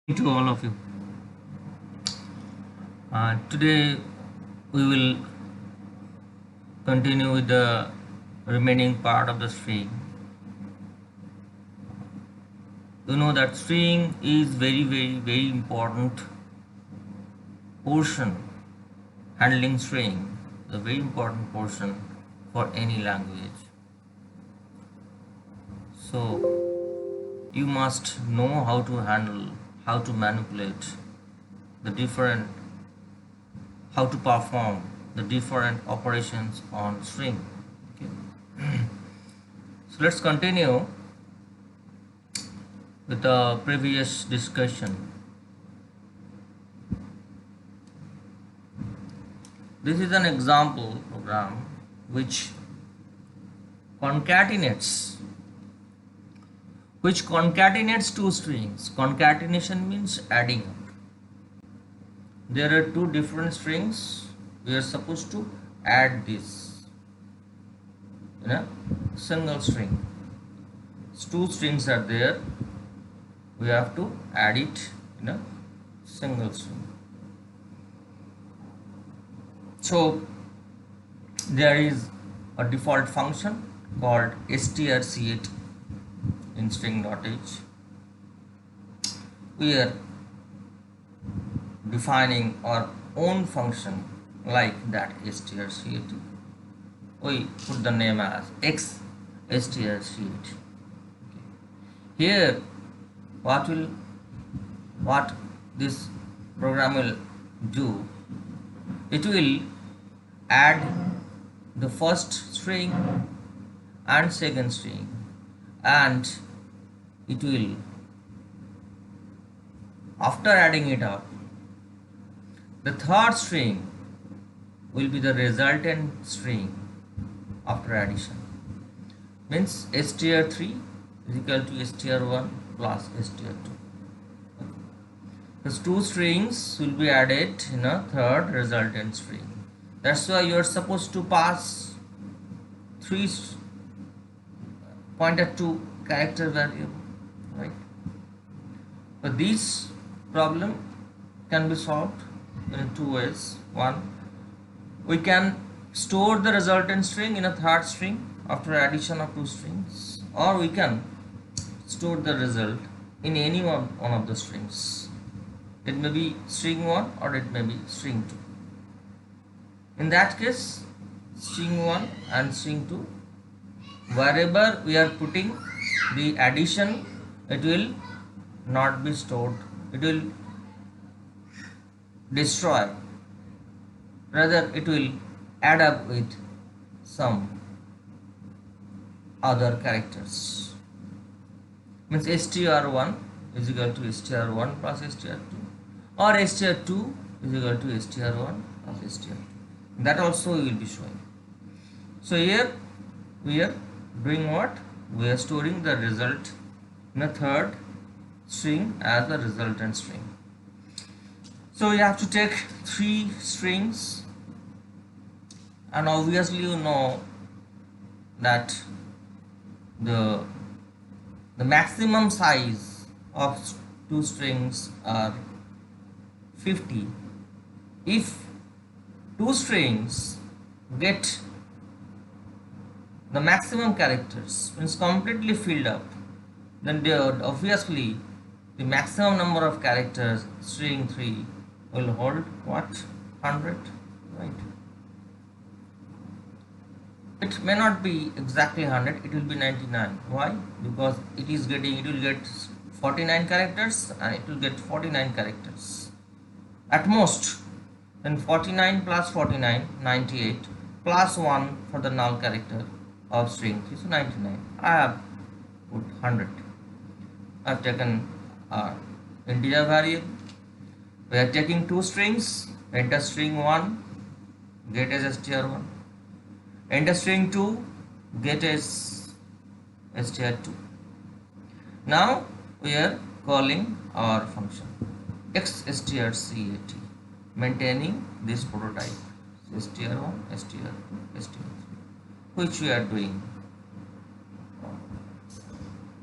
To all of you. Today we will continue with the remaining part of the string. You know that string is very important portion. Handling string is a very important portion for any language. So you must know how to handle, how to manipulate the different, how to perform the different operations on string. Okay. So let's continue with the previous discussion. This is an example program which concatenates two strings. Concatenation means adding up. There are two different strings. We are supposed to add this in a single string. Two strings are there. We have to add it in a single string. So there is a default function called strcat in string.h. We are defining our own function like that strcat. We put the name as x strcat. Here what this program will do, it will add the first string and second string, and it will, after adding it up, the third string will be the resultant string after addition. Means str3 is equal to str1 plus str2. These two strings will be added in a third resultant string. That's why you are supposed to pass three pointer to character variable, right? But this problem can be solved in two ways. One, we can store the resultant string in a third string after addition of two strings, or we can store the result in any one of the strings. It may be string 1 or it may be string 2. In that case, string 1 and string 2, wherever we are putting the addition, it will not be stored. It will destroy. Rather, it will add up with some other characters. Means str1 is equal to str1 plus str2, or str2 is equal to str1 plus str2. That also we will be showing. So here we are doing what? We are storing the result in a third string as the resultant string. So we have to take three strings, and obviously you know that the maximum size of two strings are 50. If two strings get the maximum characters, means completely filled up, then they would obviously the maximum number of characters, string 3, will hold what? 100, right? It may not be exactly 100, it will be 99. Why? Because it will get 49 characters and it will get 49 characters at most. Then 49 plus 49, 98, plus 1 for the null character of string 3, so 99. I have put 100. I have taken integer variable. We are taking two strings. Enter string 1, get as str1. Enter string 2, get as str2. Now we are calling our function xstrcat, maintaining this prototype str1, str2, str3, which we are doing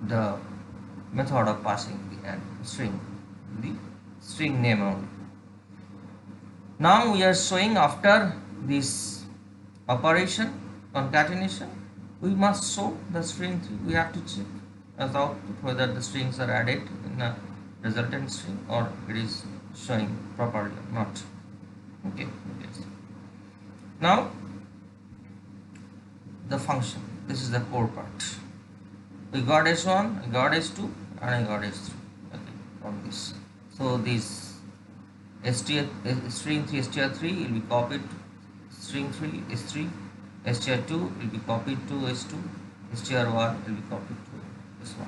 the method of passing the string the string name only. Now we are showing after this operation concatenation, we must show the string 3. We have to check as output whether the strings are added in a resultant string or it is showing properly or not. Okay. Now the function, this is the core part. We got S1, I got S2 and I got S3. Okay, from this. So this string 3 str3 will be copied to string 3 s3, str2 will be copied to s2, str1 will be copied to s1.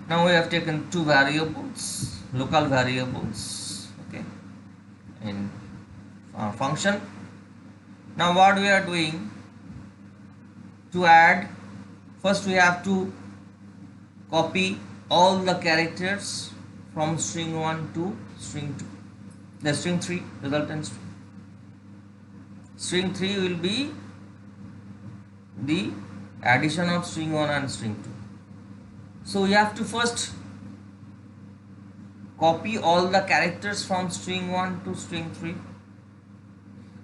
Now we have taken two variables, local variables, okay, in function. Now what we are doing to add, first we have to copy all the characters from string 1 to string 2, the string 3 resultant string. String 3 will be the addition of string 1 and string 2. So we have to first copy all the characters from string 1 to string 3.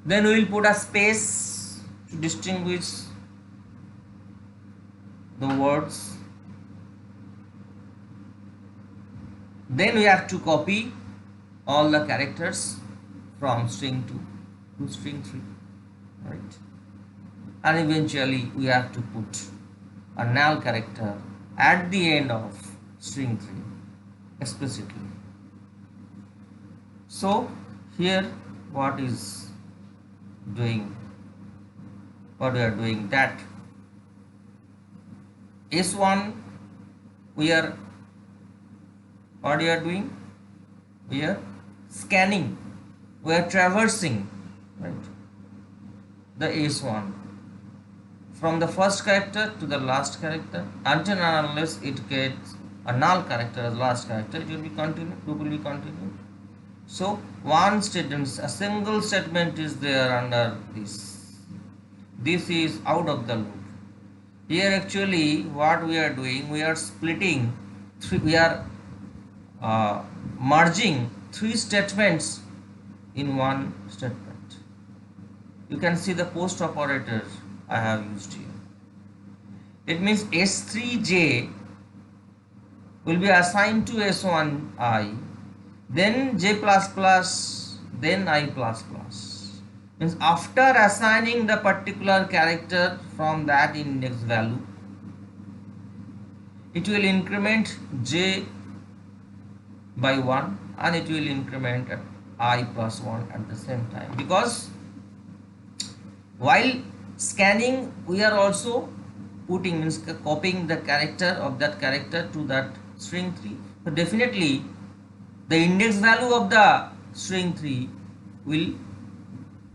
Then we will put a space to distinguish the words. Then we have to copy all the characters from string 2 to string 3, right? And eventually we have to put a null character at the end of string 3 explicitly. So here what we are doing that S1 we are scanning, we are traversing, right, the S1 from the first character to the last character until and unless it gets a null character as last character, it will be continued, loop will be continued. So one statement, a single statement is there under this. This is out of the loop. Here actually what we are doing, we are splitting, we are merging three statements in one statement. You can see the post operator I have used here. It means S3J will be assigned to S1I, then J++, then I++. Means after assigning the particular character from that index value, it will increment J by 1 and it will increment I plus 1 at the same time, because while scanning we are also putting, means copying the character of that character to that string 3. So definitely the index value of the string 3 will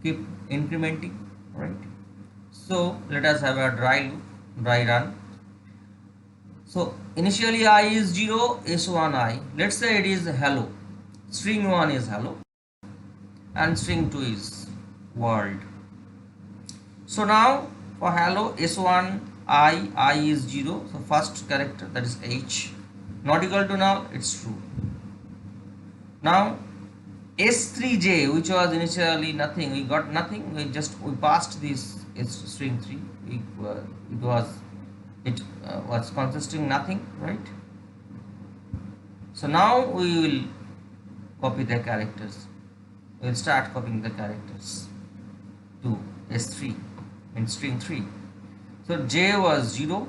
keep incrementing, right? So let us have a dry run. So initially I is 0, S1I, let's say it is hello, string 1 is hello and string 2 is world. So now for hello, S1 I is 0, so first character, that is H, not equal to null, it's true. Now S3J, which was initially nothing, we got nothing, we passed this string 3, it was consisting nothing, right? So now we will copy the characters, we will start copying the characters to S3 in string 3. So J was 0,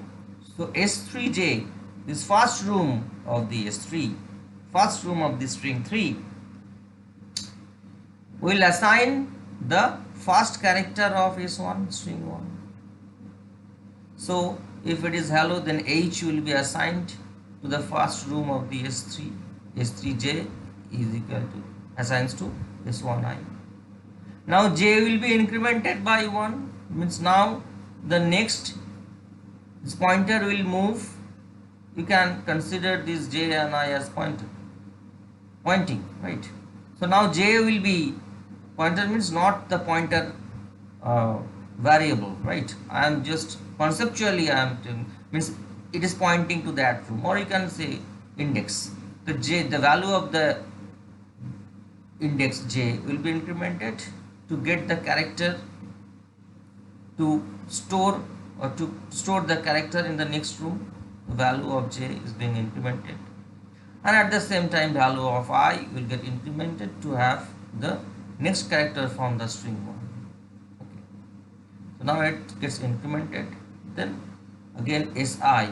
so S3J, this first room of the S3, first room of the string 3, we will assign the first character of S1 string 1. So if it is hello, then H will be assigned to the first room of the S3. S3J is equal to, assigns to S1I. Now J will be incremented by 1, means now the next, this pointer will move. You can consider this J and I as pointing, right? So now J will be, pointer means not the pointer variable, right? I am just conceptually I am means it is pointing to that room, or you can say index. the value of the index j will be incremented to get the character to store or to store the character in the next room. The value of j is being incremented, and at the same time value of I will get incremented to have the next character from the string 1. Okay. So now it gets incremented, then again si.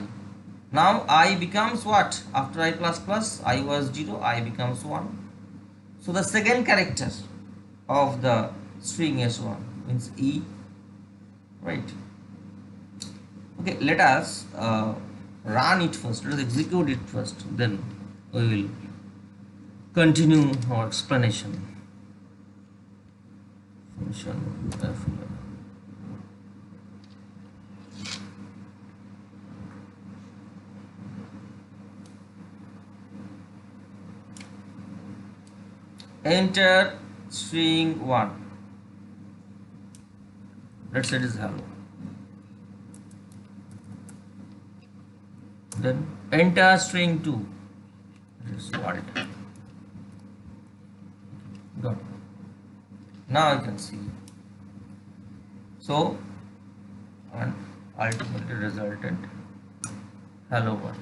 Now I becomes what? After I plus plus, I was 0, I becomes 1. So the second character of the string s1 means e, right? Okay, let us run it first, let us execute it first, then we will continue our explanation. Function f11. Enter string 1. Let's say it is hello. Then enter string 2. It is world. Got it. Now you can see. So, and ultimately resultant hello world.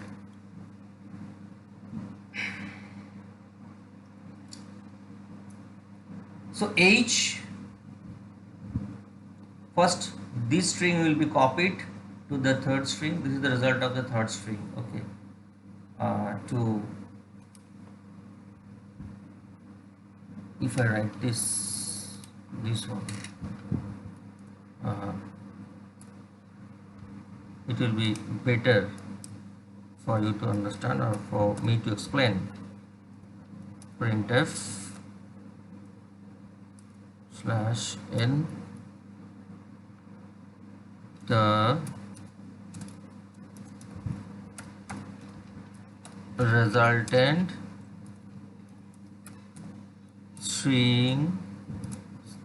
So H, first this string will be copied to the third string. This is the result of the third string. Okay. To if I write this one, it will be better for you to understand or for me to explain. Printf /n the resultant string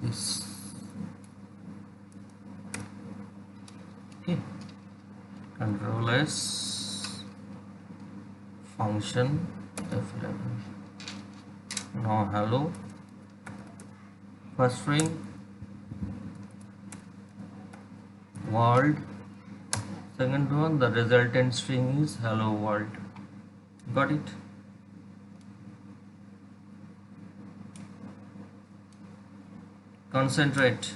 is okay. Control S function f11. Now hello. First string world, second one the resultant string is hello world. Got it? Concentrate.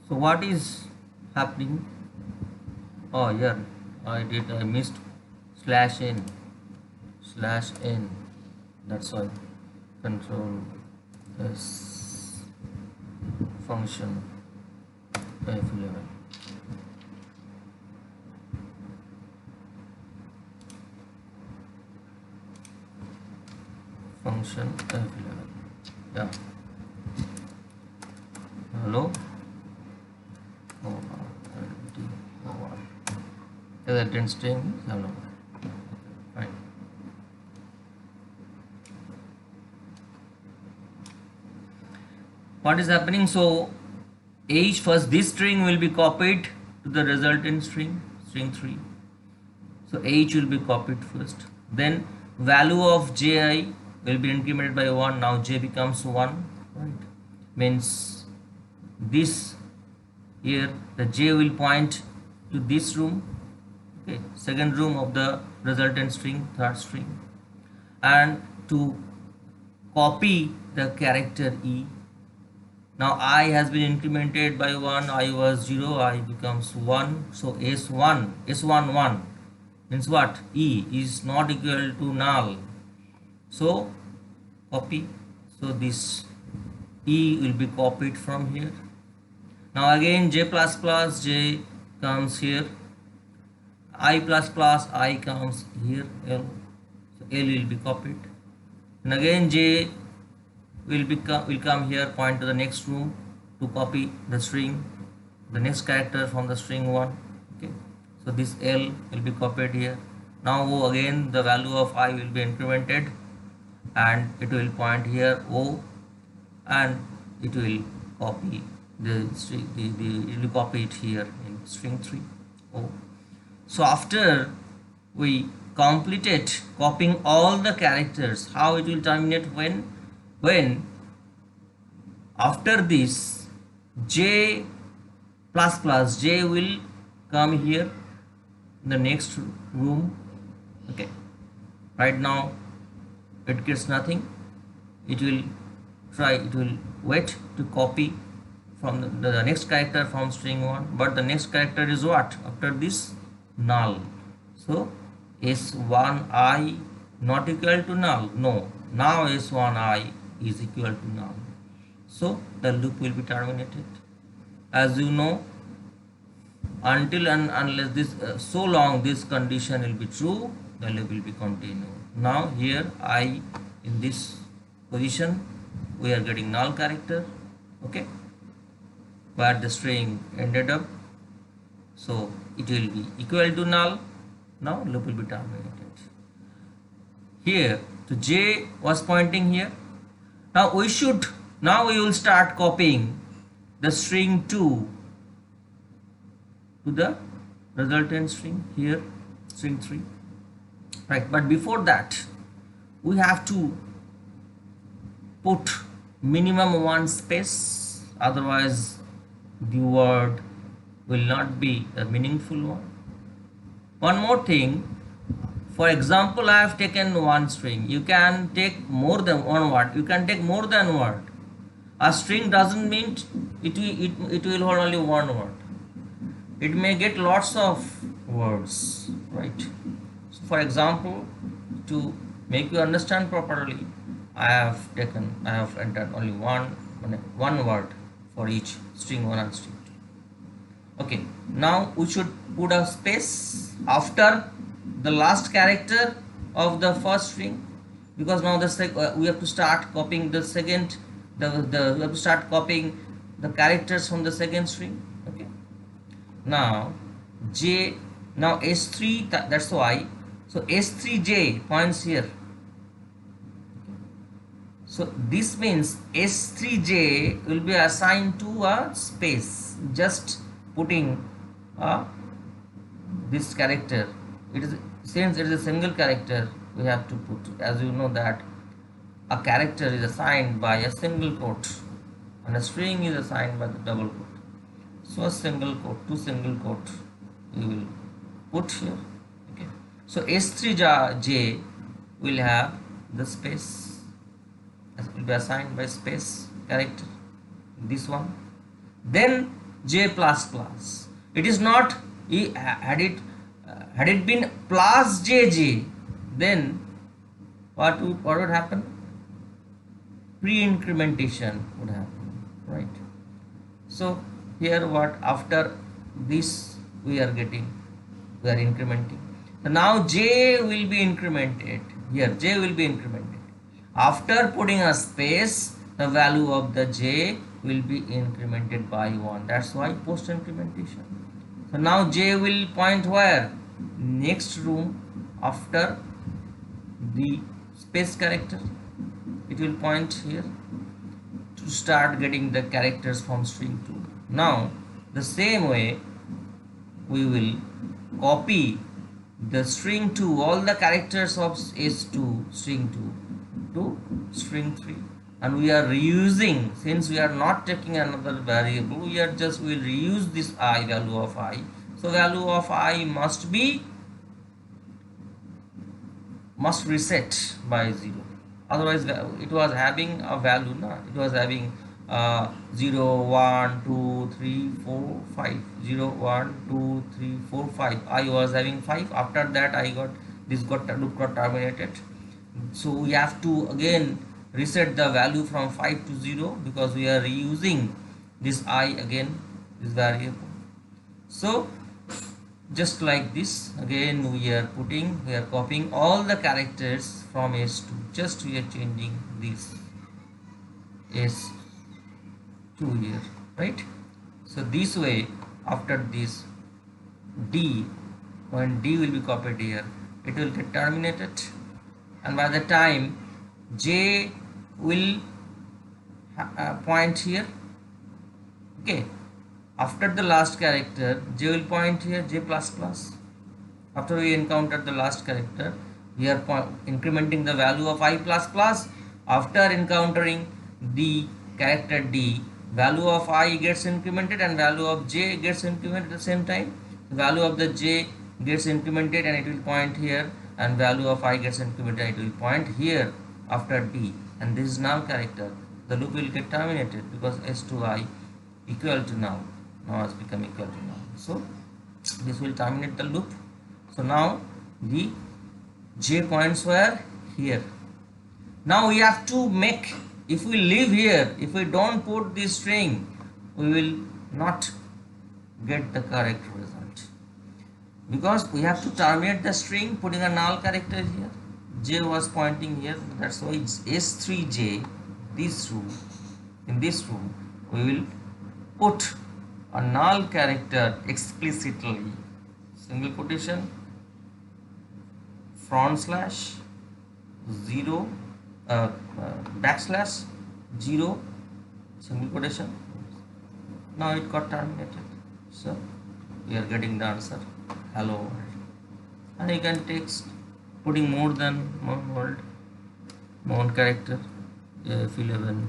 So what is happening? Oh yeah, I missed /n. That's why. Control S function f11. Function f11. Yeah. Hello. Resultant string is hello. Fine. What is happening? So H, first this string will be copied to the resultant string 3. So H will be copied first. Then value of ji will be incremented by 1. Now j becomes 1. Right? Means this here the j will point to this room. Okay, second room of the resultant string, third string, and to copy the character e. Now I has been incremented by 1, I was 0, I becomes 1. So S1 1 means what? E is not equal to null. So copy. So this E will be copied from here. Now again j plus plus j comes here. I plus plus I comes here L. So L will be copied. And again j will come here, point to the next room to copy the string, the next character from the string 1. Okay, so this L will be copied here. Now again the value of I will be incremented and it will point here O, and it will copy the string, it will copy it here in string 3 O. So after we completed copying all the characters, how it will terminate? When after this j plus plus, j will come here in the next room. Okay, right now it gets nothing. It will wait to copy from the next character from string 1, but the next character is what after this? Null. So s1I not equal to null. No, now s1I is equal to null, so the loop will be terminated. As you know, until and unless this so long this condition will be true, the loop will be continued. Now here I, in this position, we are getting null character. Okay, where the string ended up, so it will be equal to null. Now loop will be terminated. Here so j was pointing here. Now we will start copying the string 2 to the resultant string here, string 3, right? But before that we have to put minimum 1 space, otherwise the word will not be a meaningful one. One more thing, for example, I have taken one string. You can take more than one word. You can take more than word. A string doesn't mean it will hold only one word. It may get lots of words, right? So for example, to make you understand properly, I have entered only one word for each string 1 and string 2. Okay, now we should put a space after the last character of the first string, because now we have to start copying the second. We have to start copying the characters from the second string. Okay. Now s3, that's why. So s3j points here. So this means s3j will be assigned to a space. Just putting this character. It is, since it is a single character, we have to put, as you know that a character is assigned by a single quote and a string is assigned by the double quote. So a single quote, two single quote we will put here. Okay. So s3j will have the space, will be assigned by space character, this one. Then j plus plus. It is not, had it been plus jj, then what would happen? Pre-incrementation would happen, right? So here what, after this we are incrementing. So now j will be incremented here. J will be incremented after putting a space. The value of the j will be incremented by 1. That's why post incrementation. So now j will point where? Next room after the space character. It will point here to start getting the characters from string 2. Now the same way we will copy the string 2, all the characters of s2 string 2 to string 3, and we are reusing, since we are not taking another variable, we will reuse this I, value of I. So value of I must reset by 0, otherwise it was having a value, it was having 0 1 2 3 4 5, 0 1 2 3 4 5. I was having 5. After that loop got terminated. So we have to again reset the value from 5 to 0, because we are reusing this I again, this variable. So just like this, again we are copying all the characters from s2. Just we are changing this s2 here, right? So this way, after this d, when d will be copied here, it will get terminated, and by the time j will point here, okay, after the last character j will point here, j plus plus. After we encountered the last character, we are incrementing the value of I plus plus. After encountering the character D, value of I gets incremented and value of J gets incremented at the same time. The value of the J gets incremented and it will point here, and value of I gets incremented and it will point here after D, and this is null character. The loop will get terminated because S to I equal to now has become equal to now. So this will terminate the loop. So now the J points were here. Now we have to make, if we leave here, if we don't put this string, we will not get the correct result, because we have to terminate the string putting a null character here. J was pointing here, that's why it's S3J. This row, in this row we will put a null character explicitly, single quotation, front slash 0 backslash 0 single quotation. Now it got terminated, so we are getting the answer hello world. And you can text putting more than one word, one character. F11,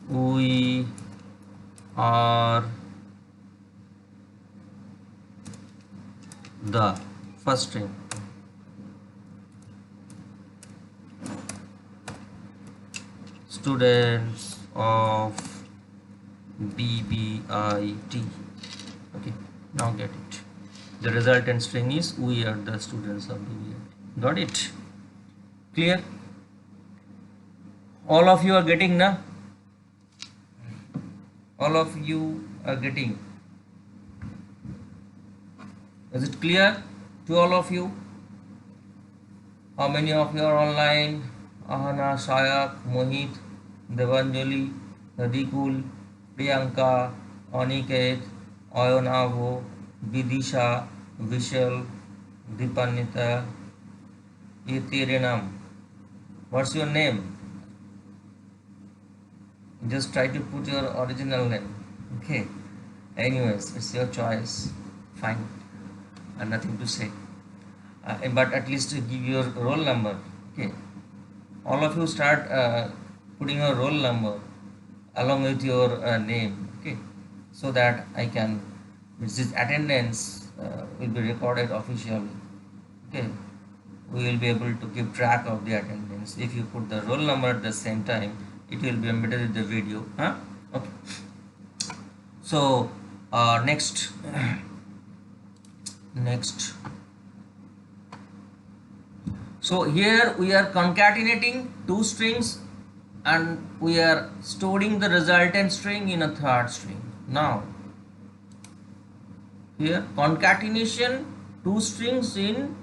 we are the first string. Students of BBIT. Okay, now get it. The resultant string is we are the students of BBIT. Got it? Clear? All of you are getting, na? All of you are getting. Is it clear to all of you? How many of you are online? Ahana, Shayak, Mohit, Devanjali, Radikul, Priyanka, Aniket, Ayonavo, Vidisha, Vishal, Dipanita. Ye tere naam. What's your name? Just try to put your original name. Okay. Anyways, it's your choice. Fine. And nothing to say. But at least give your roll number. Okay. All of you start putting your roll number along with your name. Okay. So that I can, this attendance will be recorded officially. Okay. We will be able to keep track of the attendance. If you put the roll number at the same time, it will be embedded in the video. Huh? Okay. So next so here we are concatenating two strings and we are storing the resultant string in a third string. Now here concatenation two strings in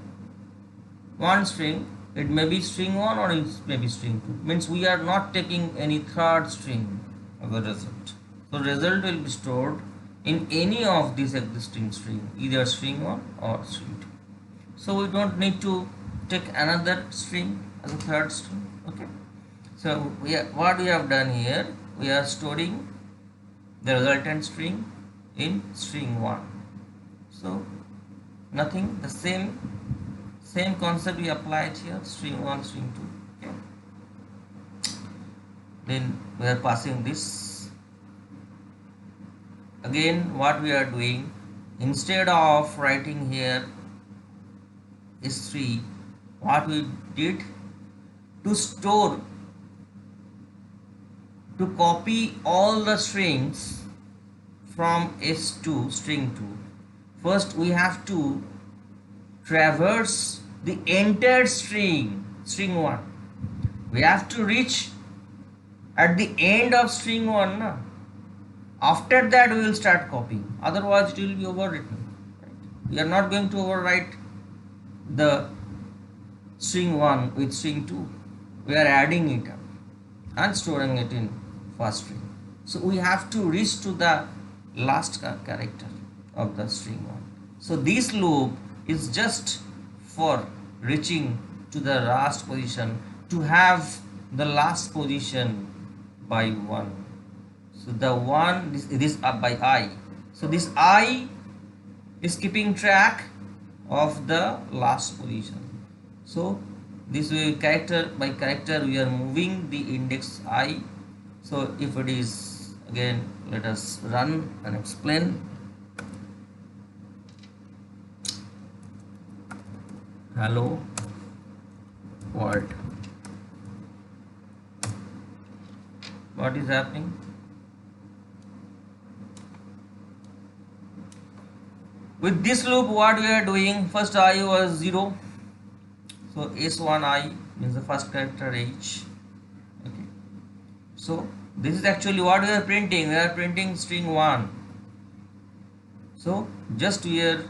one string, it may be string 1 or it may be string 2, means we are not taking any third string of the result. So result will be stored in any of these existing string, either string 1 or string 2. So we don't need to take another string as a third string. Okay. So what we have done here, we are storing the resultant string in string 1. So nothing, the same concept we applied here, string 1, string 2. Okay. Then we are passing this. Again, what we are doing, instead of writing here S3, what we did, to store, to copy all the strings from S2, string 2, first we have to traverse the entire string 1. We have to reach at the end of string 1. Na? After that we will start copying, otherwise it will be overwritten. Right? We are not going to overwrite the string 1 with string 2. We are adding it up and storing it in first string. So we have to reach to the last character of the string 1. So this loop is just for reaching to the last position, to have the last position by 1. So the 1, this up by I. So this I is keeping track of the last position. So this way, character by character, we are moving the index I. So if it is, again, let us run and explain. Hello world, what is happening? With this loop, what we are doing, first I was 0, so S1I means the first character H. Okay, so this is actually what we are printing. We are printing string 1. So just we are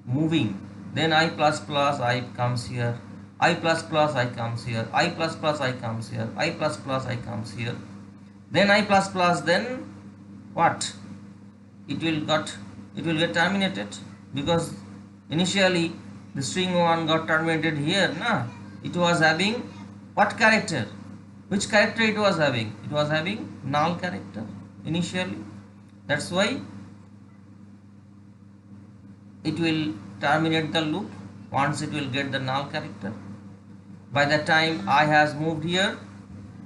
moving. Then I plus plus I comes here. I plus plus I comes here. I plus plus I comes here. I plus plus I comes here. Then I plus plus. Then what? It will get terminated, because initially the string 1 got terminated here. Nah, it was having what character? Which character it was having? It was having null character initially. That's why it will terminate the loop once it will get the null character. By the time I has moved here.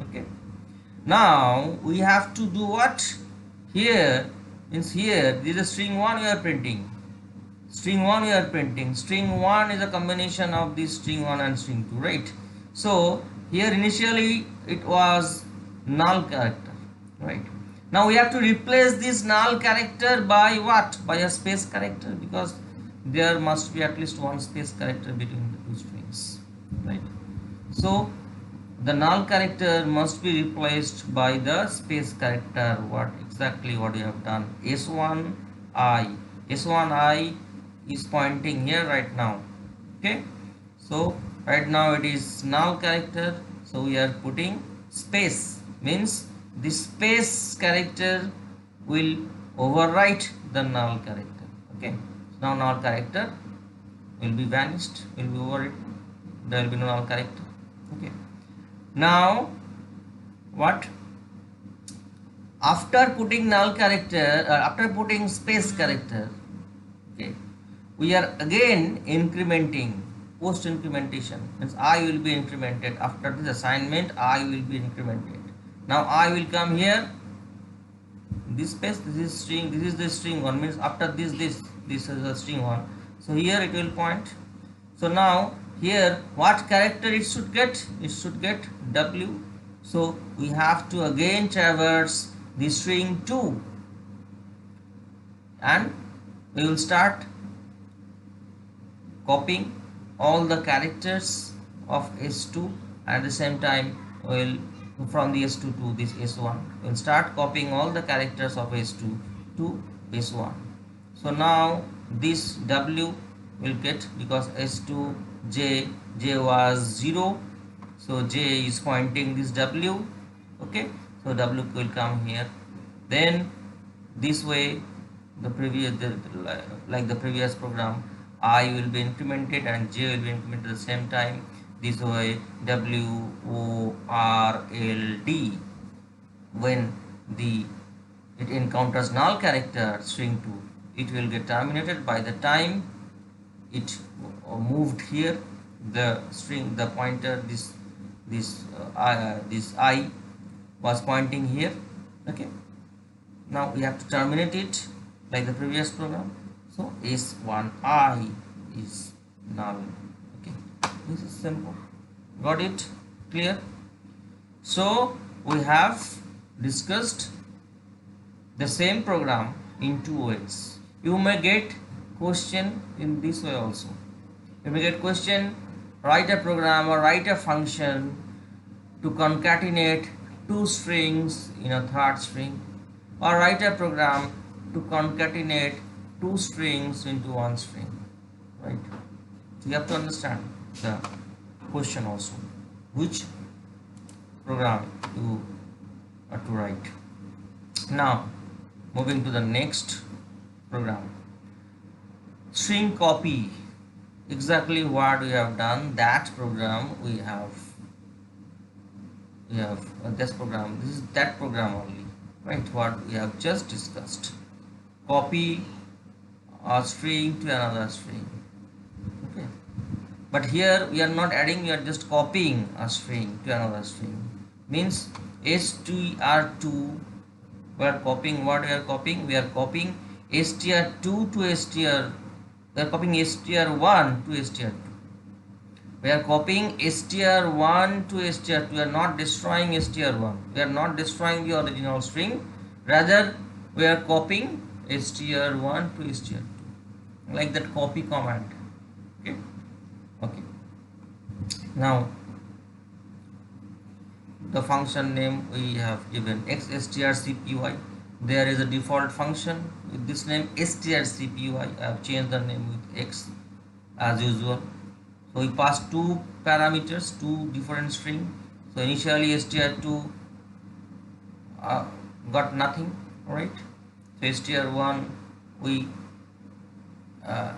Okay, now we have to do what? Here means here this is string 1 we are printing. String 1 we are printing. String 1 is a combination of this string 1 and string 2, right? So here initially it was null character, right? Now we have to replace this null character by what? By a space character, because there must be at least one space character between the two strings, right? So the null character must be replaced by the space character. What exactly what you have done? S1I. S1I is pointing here right now. Okay, so right now it is null character, so we are putting space, means this space character will overwrite the null character. Okay, so now null character will be vanished, will be overwritten, there will be no null character. Okay, now what? After putting null character, after putting space character, okay, we are again incrementing. Post incrementation means I will be incremented. After this assignment, I will be incremented. Now I will come here. This space, this is string, this is the string 1, means after this is the string 1. So here it will point. So now here what character it should get? It should get W. So we have to again traverse the string 2, and we will start copying all the characters of S2. At the same time, we will from the S2 to this S1, we will start copying all the characters of S2 to S1. So now this W will get, because S2 J was 0, so J is pointing this W. Okay, so W will come here. Then this way, the previous like the previous program, I will be incremented and J will be incremented at the same time. This way, WORLD, when it encounters null character string 2, it will get terminated. By the time it moved here, the string, the pointer, this I was pointing here. Okay, now we have to terminate it like the previous program. So S1I is null. Okay, this is simple. Got it? Clear? So we have discussed the same program in two ways. You may get question in this way also. You may get question, write a program or write a function to concatenate two strings in a third string, or write a program to concatenate two strings into one string, right? So you have to understand the question also, which program you are to write. Now moving to the next program, string copy. Exactly what we have done, that program we have this program, this is that program only, right? What we have just discussed, copy a string to another string. Okay, but here we are not adding, we are just copying a string to another string. Means str2, we are copying, what we are copying, we are copying str2 to str, we are copying str1 to str2. We are copying str1 to str2. We are not destroying str1. We are not destroying the original string. Rather, we are copying str1 to str2. Like that copy command. Okay. Okay. Now, the function name we have given xstrcpy. There is a default function with this name strcpy. I have changed the name with x as usual. So we pass two parameters, two different string. So initially str2 got nothing, right? So str1 we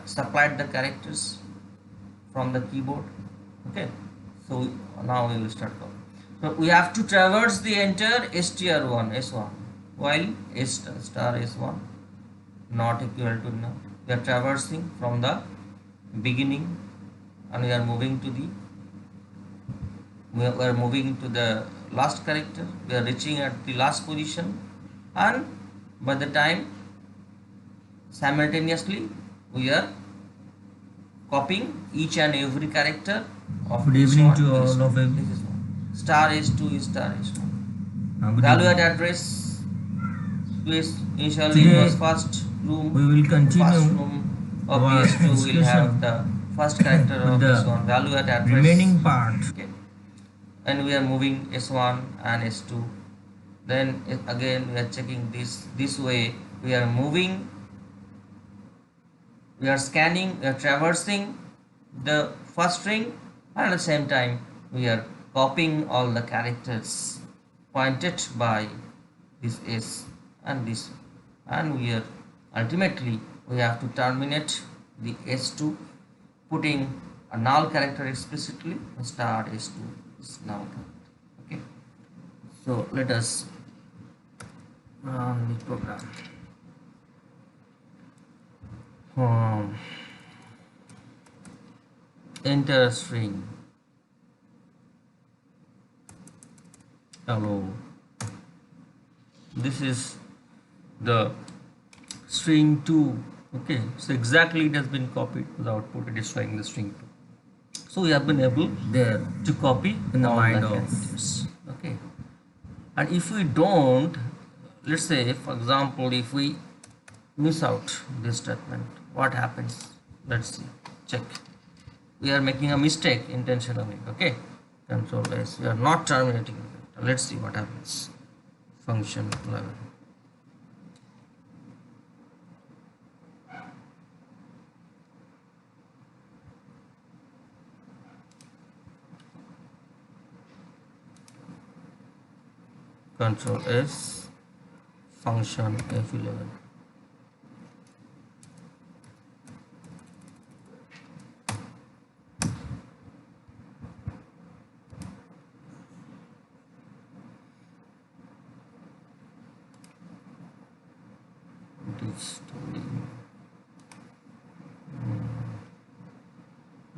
supplied the characters from the keyboard. Okay. So now we will start copying. So we have to traverse the entire str1 s1 while s star s1 not equal to null. We are traversing from the beginning and we are moving to the last character. We are reaching at the last position, and by the time simultaneously we are copying each and every character of Good this evening one, to this all of one. you. This is one. Star s2 is star s1. Good Value at evening. address space initially it Today was first room. we will The first continue room of our PS2 will have discussion the first character with of this the one. Value at address. remaining part. Okay. And we are moving s1 and s2. Then again we are checking this way. We are moving, we are scanning, we are traversing the first string, and at the same time we are copying all the characters pointed by this s and this, and we are ultimately we have to terminate the s2 putting a null character explicitly. Start s2 is null character. Okay, so let us run the program. Enter a string. Hello. This is the string 2. Okay, so exactly it has been copied to the output. It is showing the string 2. So we have been able There to copy in the all mind the of characters. Okay, and if we don't, let's say for example, if we miss out this statement, what happens? Let's see. Check. We are making a mistake intentionally. Okay, control S. We are not terminating it. Let's see what happens. Function 11. Control S, function F11.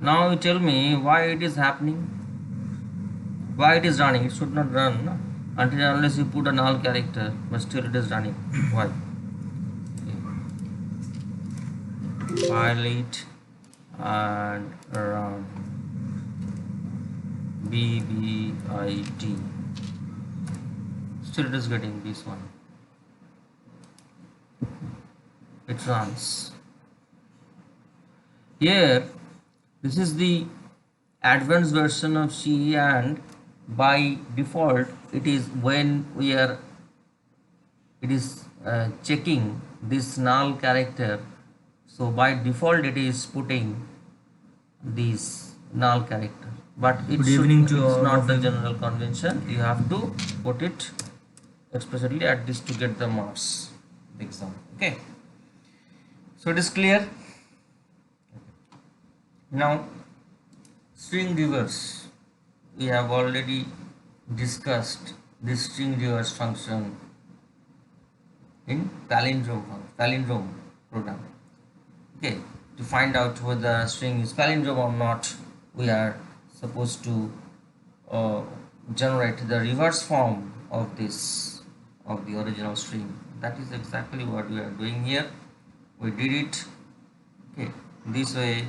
Now you tell me why it is happening, why it is running. It should not run, no? Until unless you put a null character, but still it is running. Why? File it and run BBIT. Still it is getting this one. It runs. Here, this is the advanced version of C, and by default it is when we are checking this null character. So by default it is putting this null character, but it it's not the general convention. You have to put it explicitly at this to get the marks the exam. Okay, so it is clear. Now string reverse, we have already discussed this string reverse function in palindrome program. Okay, to find out whether a string is palindrome or not, we are supposed to uh, generate the reverse form of this, of the original string. That is exactly what we are doing here. We did it. Okay, this way.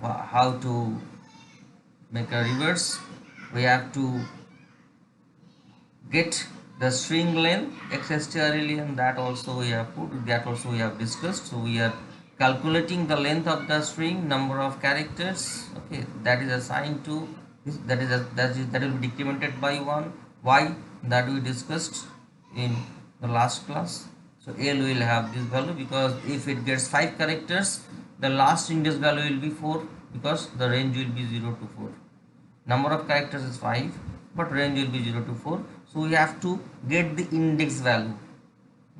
How to make a reverse? We have to get the string length xstrlen, that also we have put, that also we have discussed. So we are calculating the length of the string, number of characters. Okay, that is assigned to this, that will be decremented by 1. Why? That we discussed in the last class. So l will have this value, because if it gets 5 characters, the last index value will be 4, because the range will be 0 to 4. Number of characters is 5, but range will be 0 to 4. So we have to get the index value.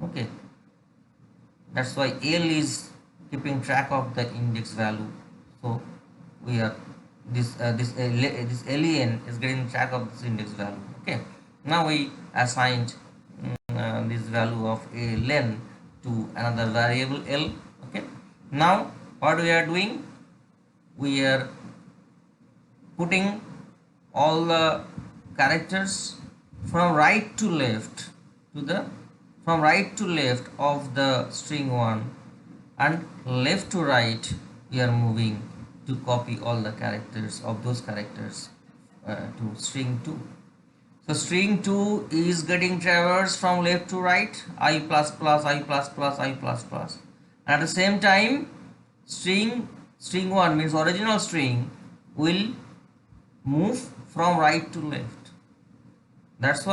Okay, that's why L is keeping track of the index value. So we are this len is getting track of this index value. Okay, now we assigned this value of a len to another variable L. Okay, now what we are doing, we are putting all the characters from right to left, to the from right to left of the string 1, and left to right we are moving to copy all the characters of those characters to string 2. So string 2 is getting traversed from left to right, I plus plus, I plus plus, I plus plus. And at the same time, string 1 means original string will move from right to left. That's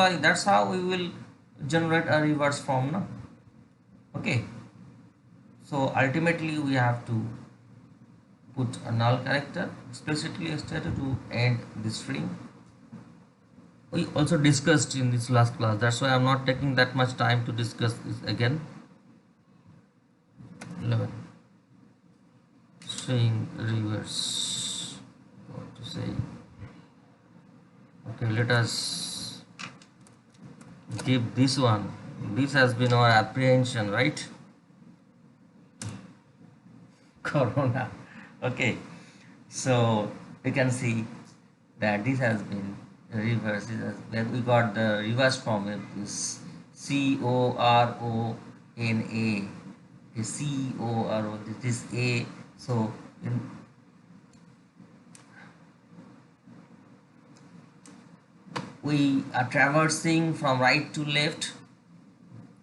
how we will generate a reverse form now. Okay, so ultimately we have to put a null character explicitly stated to end the string. We also discussed in this last class, that's why I'm not taking that much time to discuss this again. 11, string reverse, what to say. Okay, let us give this one. This has been our apprehension, right? Corona. Okay, so you can see that this has been reversed. We got the reverse form of this Corona. Coro, this is A. So we are traversing from right to left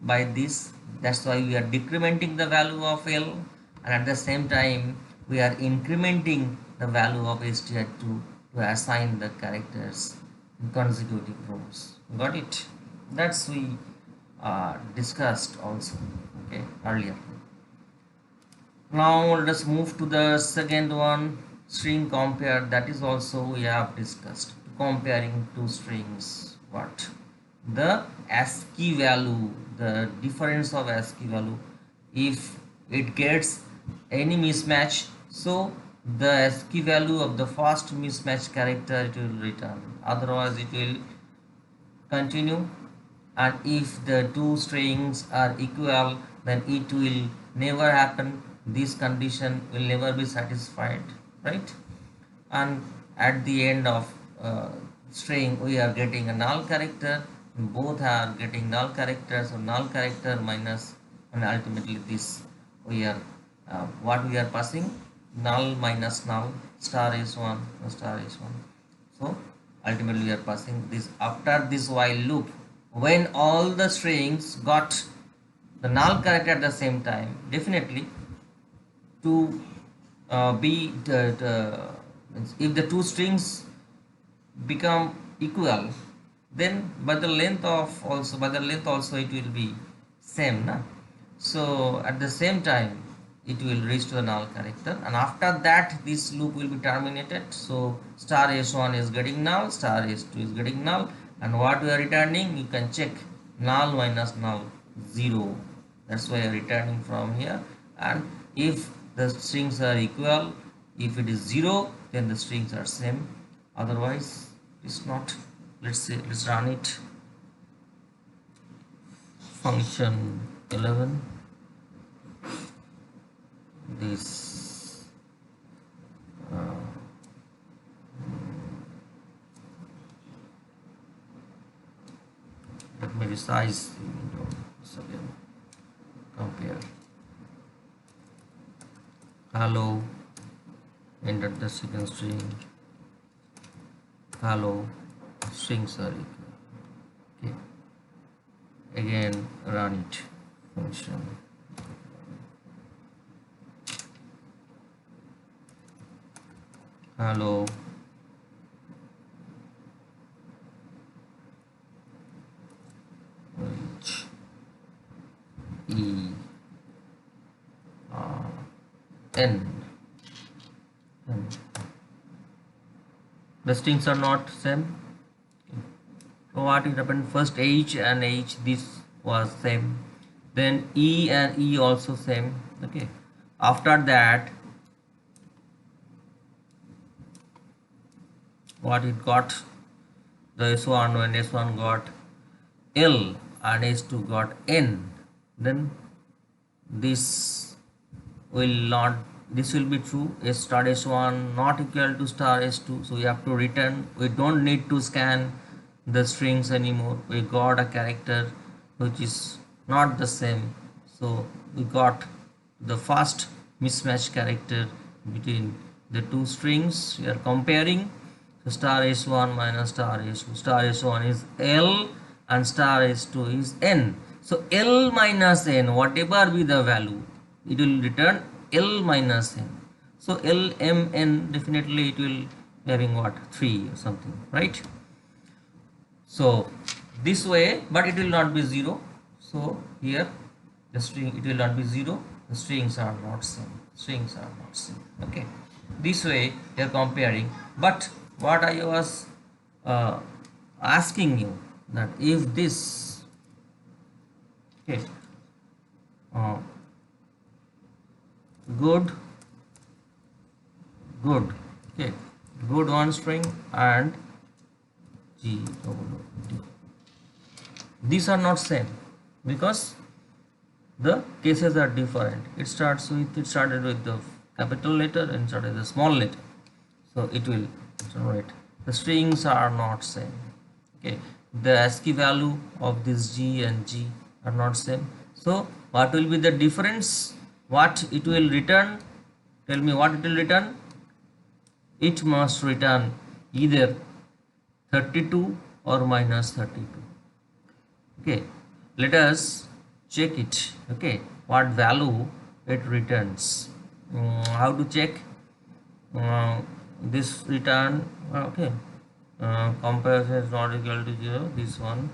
by this. That's why we are decrementing the value of L, and at the same time we are incrementing the value of str2 to assign the characters in consecutive rows. Got it? That's we discussed also, okay, earlier. Now let us move to the second one, string compare. That is also we have discussed, comparing two strings. What? The ASCII value, the difference of ASCII value. If it gets any mismatch, so the ASCII value of the first mismatched character it will return. Otherwise it will continue. And if the two strings are equal, then it will never happen. This condition will never be satisfied, right? And at the end of string we are getting a null character, both are getting null characters, so null character minus, and ultimately this we are what we are passing, null minus null, star is 1, star is 1. So ultimately we are passing this after this while loop. When all the strings got the null character at the same time, definitely to be if the two strings become equal, then by the length also it will be same, na? So at the same time it will reach to the null character, and after that this loop will be terminated. So star s1 is getting null, star s2 is getting null, and what we are returning, you can check, null minus null, 0. That's why I am returning from here. And if the strings are equal, if it is 0, then the strings are same, otherwise it's not. Let's run it. Function 11, this maybe size window. So again compare hello, enter the second string hello, strings are equal. Okay, again run it function hello which e n n. The strings are not same. So what it happened, first h and h this was same, then e and e also same. Okay, after that what it got, the s1 when s1 got l and s2 got n, then this will not, this will be true, s star s1 not equal to star s2, so we have to return. We don't need to scan the strings anymore, we got a character which is not the same, so we got the first mismatch character between the two strings we are comparing. So star s1 minus star s2, star s1 is l and star s2 is n. So l minus n, whatever be the value, it will return l minus n. So l m n, definitely it will having what, 3 or something, right? So this way, but it will not be 0. So here the string, it will not be 0, the strings are not same, strings are not same. Okay, this way they are comparing. But what I was asking you, that if this, okay, uh, good good, okay, good one string and g double o d, these are not same because the cases are different. It started with the capital letter and started with the small letter, so it will generate, the strings are not same. Okay, the ASCII value of this g and g are not same. So what will be the difference, what it will return, tell me what it will return. It must return either 32 or minus 32. Okay, let us check it. Okay, what value it returns. How to check this return? Okay, comparison is not equal to 0, this one.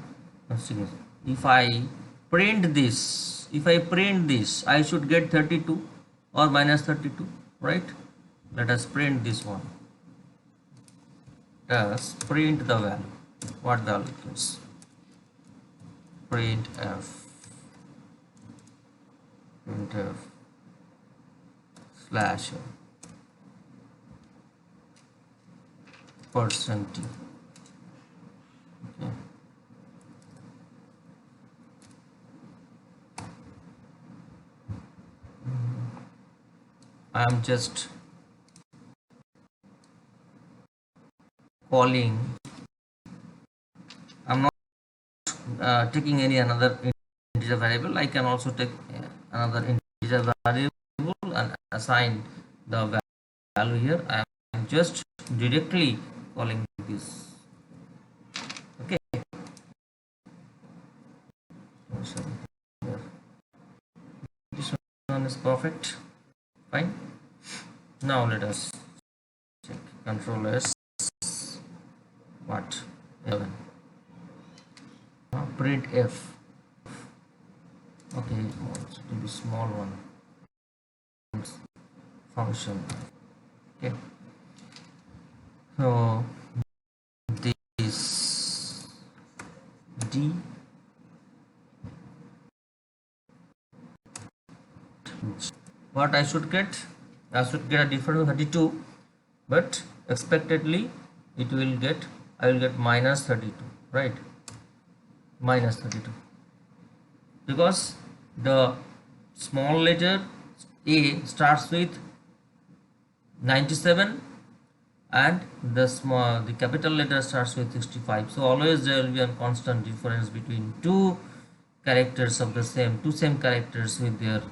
If I print this, if I print this, I should get 32 or minus 32, right? Let us print this one. Let us print the value. What value it is? Printf slash %t. Okay. I am just calling, I'm not taking any another integer variable. I can also take another integer variable and assign the value here. I am just directly calling this. Okay, so here. This one is perfect, fine. Now let us check control S, what, 11, print f. Okay, it will be small one, function. Okay, so this d what I should get, I should get a difference of 32, but expectedly it will get, I will get minus 32, right? Minus 32, because the small letter a starts with 97 and the capital letter starts with 65. So always there will be a constant difference between two same characters with their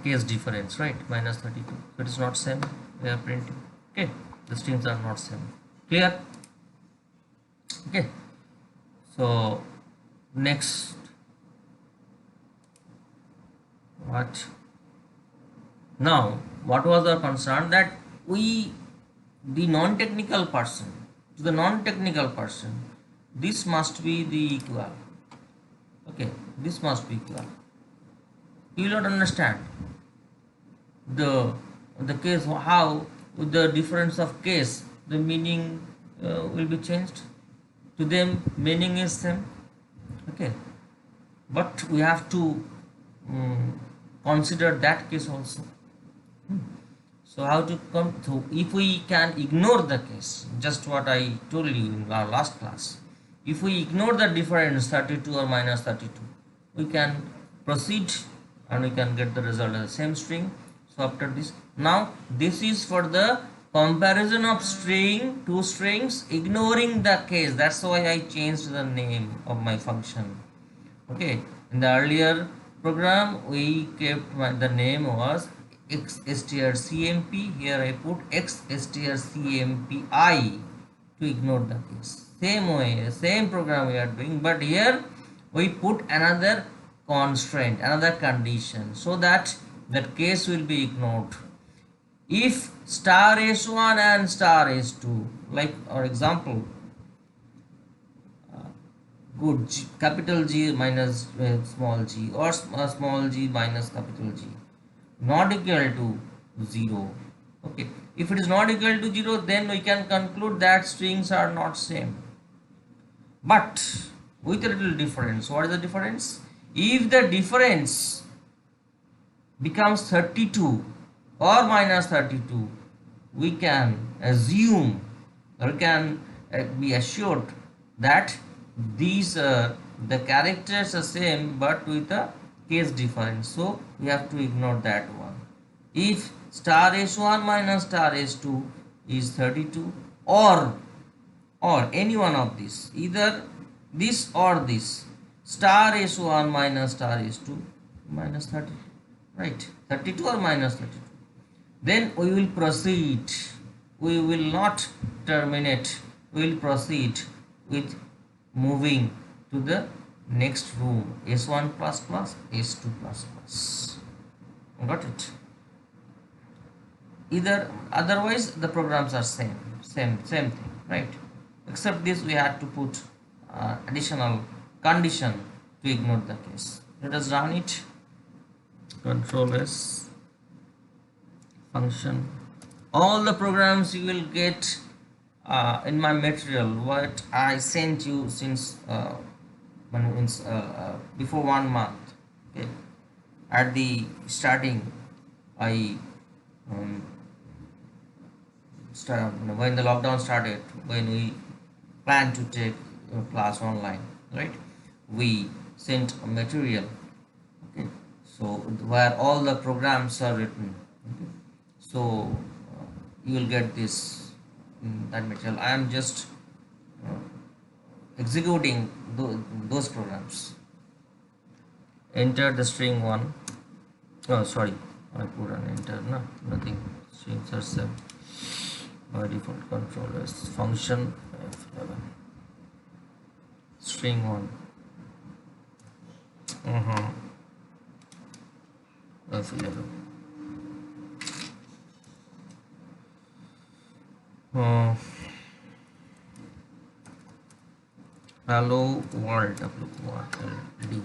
case difference, right? Minus 32. So it is not same. We are printing. Okay, the strings are not same. Clear? Okay. So next, what? Now, what was our concern? That the non-technical person, to the non-technical person, this must be the equal. Okay, this must be equal. You will not understand the case, how with the difference of case the meaning will be changed. To them meaning is same. Okay, but we have to consider that case also. So how to come to, if we can ignore the case, just what I told you in our last class, if we ignore the difference 32 or minus 32, we can proceed and we can get the result as the same string. So after this, now this is for the comparison of two strings ignoring the case. That's why I changed the name of my function. Okay, in the earlier program we kept the name was xstrcmp. Here I put xstrcmpi to ignore the case. Same way, same program we are doing, but here we put another constraint, another condition, so that that case will be ignored. If star s1 and star s2, like our example, good capital G minus small g, or small g minus capital G, not equal to 0. Okay, if it is not equal to 0, then we can conclude that strings are not same, but with a little difference. What is the difference? If the difference becomes 32 or minus 32, we can assume or can be assured that these the characters are same but with a case difference. So we have to ignore that one. If star s1 minus star s2 is 32, or any one of these, either this or this, star s1 minus star s2 minus 30, right? 32 or minus 32, then we will proceed. We will not terminate. We will proceed with moving to the next room, s1 plus plus s2 plus plus. Got it? Either otherwise the programs are same thing, right? Except this we had to put additional condition to ignore the case. Let us run it. Control S, function. All the programs you will get in my material, what I sent you since before 1 month. Okay, at the starting I when the lockdown started, when we planned to take class online, right, we sent a material. Okay, so where all the programs are written. Okay, so you will get this that material. I am just executing those programs. Enter the string 1. Oh, sorry, I put an enter. No, nothing. Strings are set by default. Control S, function F11, string 1. F11. Hello world, WRLD.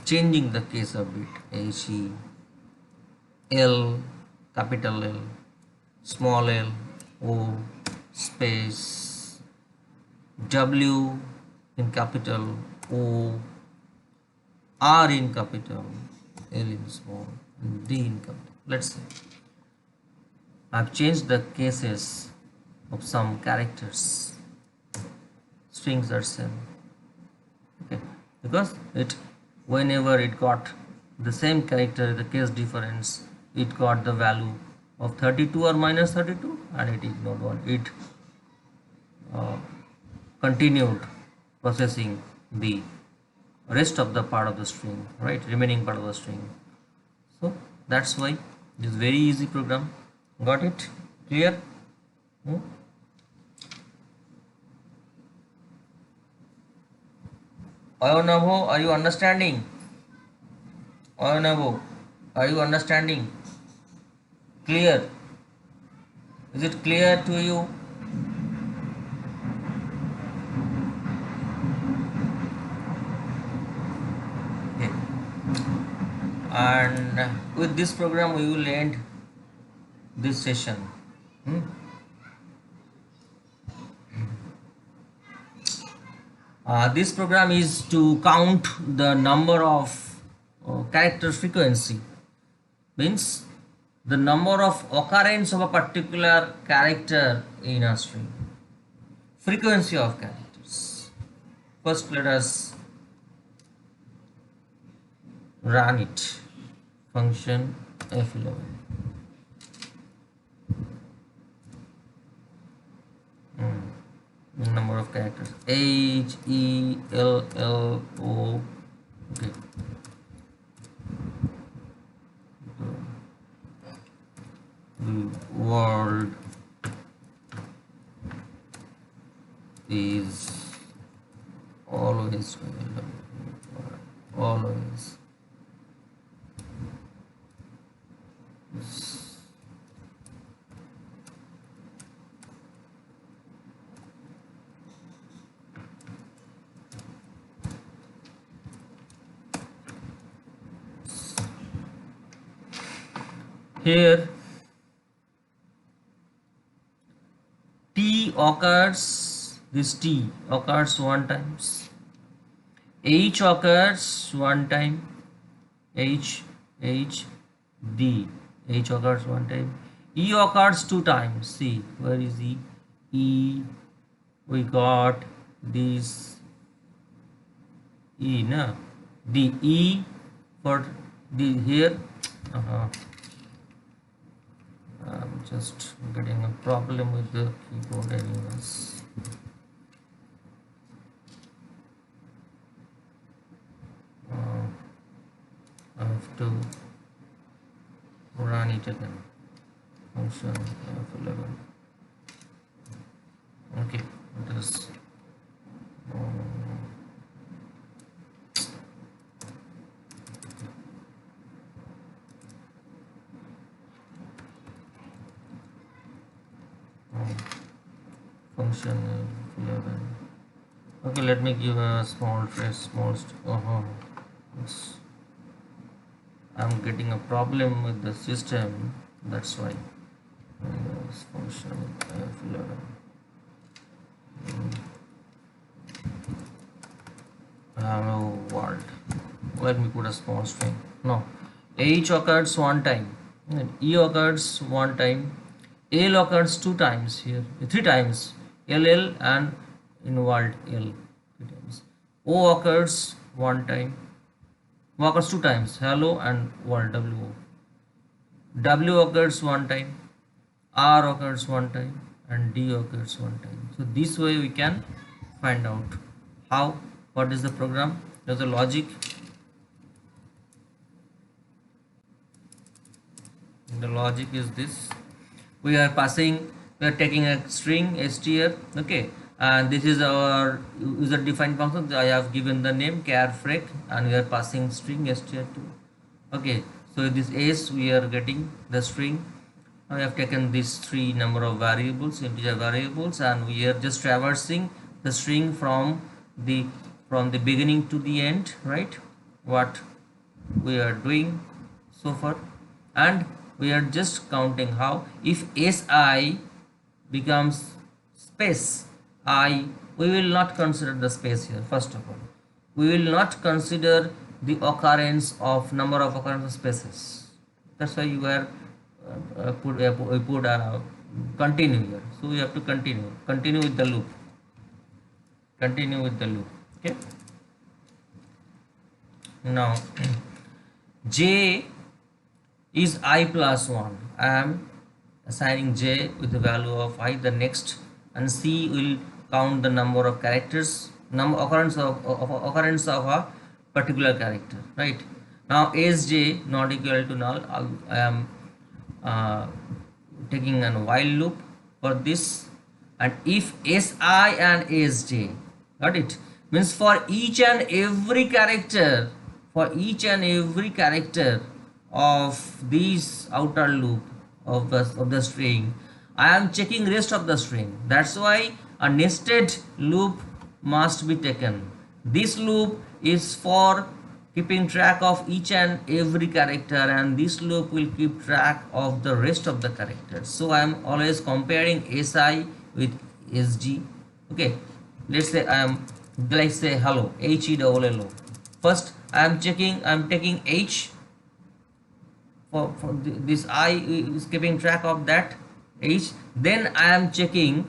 Changing the case a bit. HE, L, capital L, small l, O, space, W in capital, O, R in capital, L in small, and D in capital. Let's say I've changed the cases of some characters. Strings are same. Okay, because whenever it got the same character, the case difference, it got the value of 32 or minus 32, and it ignored one. It uh, continued processing the rest of the part of the string, right, remaining part of the string. So that's why this very easy program. Got it? Clear? Hmm? Ayonavo, are you understanding? Ayonavo, are you understanding? Clear? Is it clear to you? Okay. And with this program we will end this session. Hmm? This program is to count the number of character frequency, means the number of occurrence of a particular character in a string, frequency of characters. First let us run it. Function f11. Number of characters H E L L O. Okay. The world is always always here T occurs, this T occurs one times, H occurs one time, H D, H occurs one time, E occurs two times. See, where is E? E, we got this E, no? The E for the here. I'm just getting a problem with the keyboard anyways. I have to run it again. Function f11. Okay, this function f11. Okay, let me give a small trace, yes. I'm getting a problem with the system, that's why. Yes, function f11. Hello world. Let me put a small string. No, H occurs one time, E occurs one time, L occurs two times here, three times, LL and in world L three times. O occurs one time, O occurs two times, hello and world WO. W occurs one time, R occurs one time, and D occurs one time. So this way we can find out how, what is the program, there's a logic. The logic is this: we are taking a string str, okay, and this is our user defined function. I have given the name carefrec, and we are passing string str2. Okay, so this s we are getting the string. I have taken these three number of variables, integer variables, and we are just traversing the string from the beginning to the end, right? What we are doing so far, and we are just counting how if si becomes space I, we will not consider the space here. First of all, we will not consider the occurrence of number of occurrence of spaces. That's why you are put continue here. So we have to continue with the loop, okay. Now j is I plus 1. I am assigning j with the value of I, the next, and c will count the number of characters, number occurrence of a particular character, right? Now sj not equal to null, I am uh, taking a while loop for this, and if si and sj, got it, means for each and every character, of this outer loop of the string, I am checking rest of the string. That's why a nested loop must be taken. This loop is for keeping track of each and every character, and this loop will keep track of the rest of the characters. So I am always comparing si with sg. Okay, let's say I am, like say hello, hello. First I am taking h, for this I is keeping track of that h. Then I am checking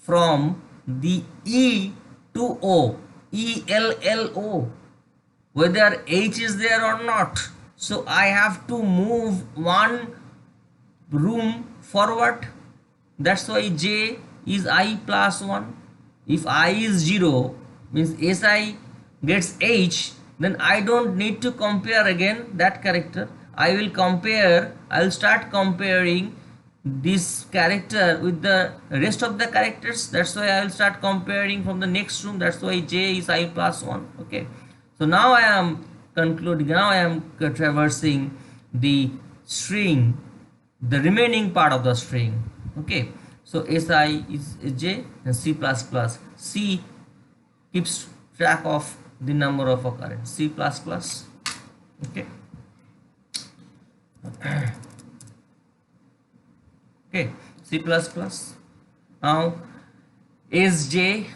from the e to o, ello, whether h is there or not. So I have to move one room forward. That's why j is I plus 1. If I is 0, means si gets h, then I don't need to compare again that character. I will start comparing this character with the rest of the characters. That's why I will start comparing from the next room. That's why j is I plus 1. Okay, so now I am traversing the string, the remaining part of the string. Okay, so si is j, and c plus plus, c keeps track of the number of occurrence, c plus plus. Okay, okay, c plus plus. Now sj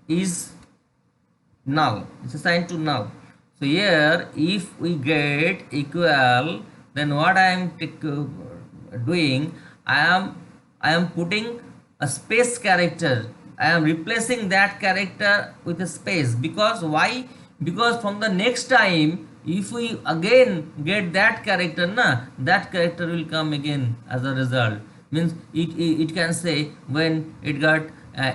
is null, it's assigned to null. So here if we get equal, then what I am doing, I am putting a space character. I am replacing that character with a space. Because why? Because from the next time, if we again get that character, that character will come again as a result. Means it can say when it got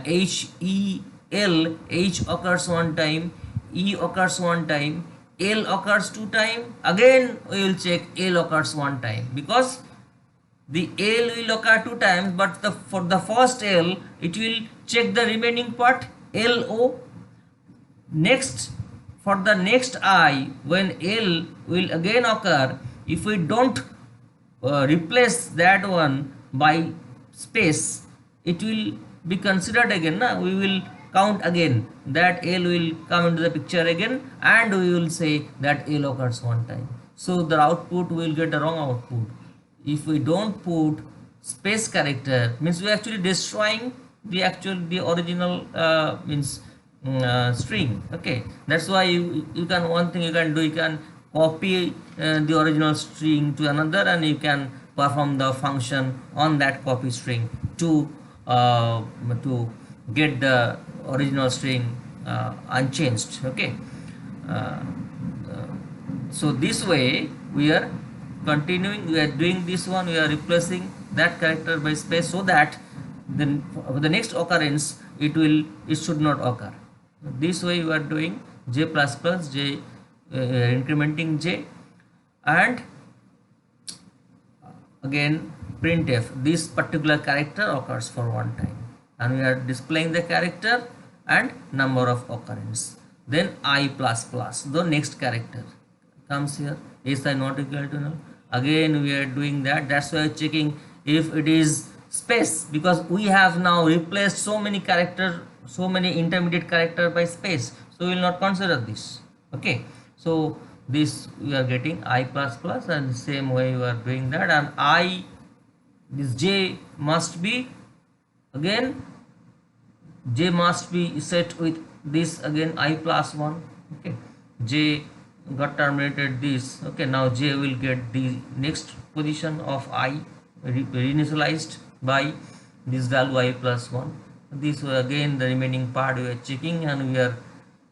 h, e, l, h occurs one time, e occurs one time, l occurs two times, again we will check l occurs one time, because the L will occur two times, but for the first L it will check the remaining part, LO. Next, for the next I, when L will again occur, if we don't replace that one by space, it will be considered again. We will count again, that L will come into the picture again, and we will say that L occurs one time. So the output will get the wrong output. If we don't put space character, means we are actually destroying the original string. Okay, that's why you can, one thing you can do, you can copy the original string to another, and you can perform the function on that copy string to get the original string unchanged. Okay, so this way we are continuing, we are doing this one, we are replacing that character by space, so that then the next occurrence it should not occur. This way we are doing j plus plus, j incrementing j, and again printf, this particular character occurs for one time, and we are displaying the character and number of occurrence. Then I plus plus, the next character comes here, is I not equal to null. Again we are doing that. That's why checking if it is space, because we have now replaced so many character, so many intermediate character by space, so we will not consider this. Okay, so this we are getting I plus plus, and the same way we are doing that, and I, this j must be, again j must be set with this again I plus 1. Okay, j got terminated this. Okay, now j will get the next position of I reinitialized by this value I plus 1. This way again the remaining part we are checking, and we are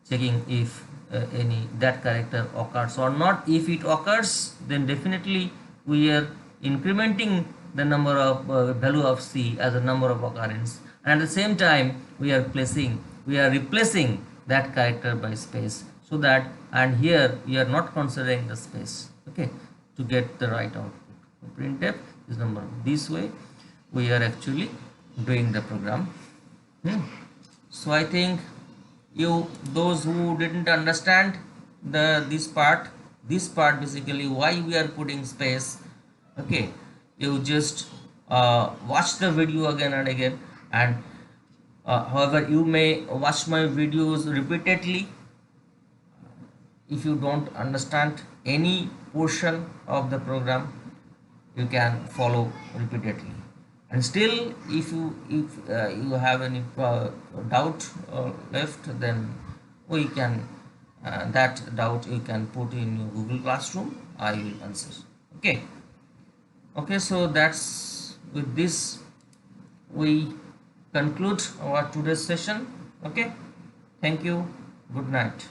checking if any that character occurs or not. If it occurs, then definitely we are incrementing the number of value of C as a number of occurrence, and at the same time we are replacing that character by space, so that, and here we are not considering the space, okay, to get the right output. Printf is number. This way we are actually doing the program. So I think you, those who didn't understand this part basically why we are putting space, okay, you just watch the video again and again, and however you may watch my videos repeatedly. If you don't understand any portion of the program, you can follow repeatedly, and still if you have any doubt left, then we can that doubt you can put in your Google Classroom. I will answer. Okay, so that's, with this we conclude our today's session. Okay, thank you, good night.